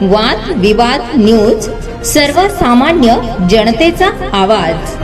वाद विवाद न्यूज, सर्वसामान्य जनतेचा आवाज.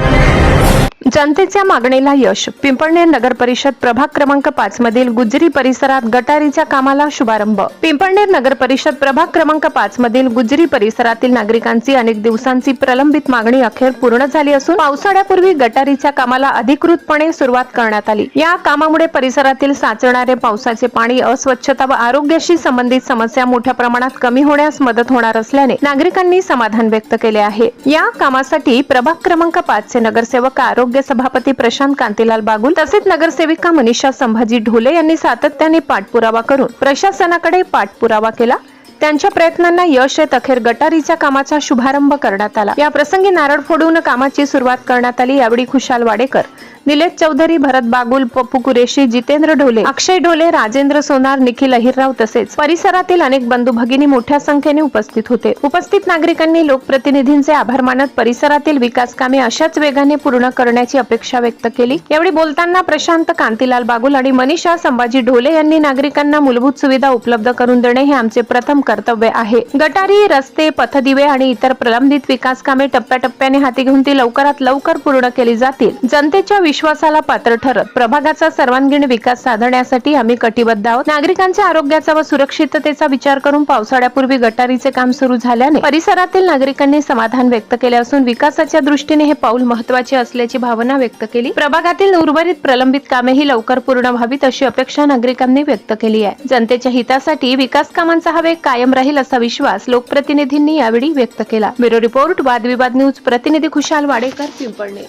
जनतेच्या मागणीला यश. पिंपळनेर नगर परिषद प्रभाग क्रमांक 5 मधील गुजरी परिसरात गटारीच्या कामाला शुभारंभ. पिंपळनेर नगर परिषद प्रभाग क्रमांक 5 मधील गुजरी परिसरातील नागरिकांची अनेक दिवसांची प्रलंबित मागणी अखेर पूर्ण झाली असून पावसाळ्यापूर्वी गटारीच्या कामाला अधिकृतपणे सुरुवात करण्यात आली. या कामामुळे परिसरातील साचणारे पावसाचे पाणी, अस्वच्छता व आरोग्याशी संबंधित समस्या मोठ्या प्रमाणात कमी होण्यास मदत होणार असल्याने नागरिकांनी समाधान व्यक्त केले आहे. या कामासाठी प्रभाग क्रमांक 5 चे नगरसेवक आरोग्य सभापती प्रशांत कांतीलाल बागुल तसेच नगरसेविका मनीषा संभाजी ढोले यांनी सातत्याने पाठपुरावा करून प्रशासनाकडे पाठपुरावा केला. त्यांच्या प्रयत्नांना यश येत अखेर गटारीच्या कामाचा शुभारंभ करण्यात आला. या प्रसंगी नारळ फोडून कामाची सुरुवात करण्यात आली. यावेळी खुशाल वाडेकर, निलेश चौधरी, भरत बागुल, पप्पू कुरेशी, जितेंद्र ढोले, अक्षय ढोले, राजेंद्र सोनार, निखिल अहिरराव तसेच परिसरातील अनेक बंधू भगिनी मोठ्या संख्येने उपस्थित होते. उपस्थित नागरिकांनी लोकप्रतिनिधींचे आभार मानत परिसरातील विकास कामे अशाच वेगाने पूर्ण करण्याची अपेक्षा व्यक्त केली. यावेळी बोलताना प्रशांत कांतीलाल बागुल आणि मनीषा संभाजी ढोले यांनी नागरिकांना मूलभूत सुविधा उपलब्ध करून देणे हे आमचे प्रथम कर्तव्य आहे. गटारी, रस्ते, पथदिवे आणि इतर प्रलंबित विकास कामे टप्प्याटप्प्याने हाती घेऊन ती लवकरात लवकर पूर्ण केली जातील. जनतेच्या विश्वासाला पात्र ठरत प्रभागाचा सर्वांगीण विकास साधण्यासाठी आम्ही कटिबद्ध आहोत. नागरिकांच्या आरोग्याचा व सुरक्षिततेचा विचार करून पावसाळ्यापूर्वी गटारीचे काम सुरू झाल्याने परिसरातील नागरिकांनी समाधान व्यक्त केले असून विकासाच्या दृष्टीने हे पाऊल महत्त्वाचे असल्याची भावना व्यक्त केली. प्रभागातील उर्वरित प्रलंबित कामेही लवकर पूर्ण व्हावीत अशी अपेक्षा नागरिकांनी व्यक्त केली आहे. जनतेच्या हितासाठी विकास कामांचा हा वेग कायम राहील असा विश्वास लोकप्रतिनिधींनी यावेळी व्यक्त केला. ब्युरो रिपोर्ट, वादविवाद न्यूज. प्रतिनिधी खुशाल वाडेकर, पिंपळनेर.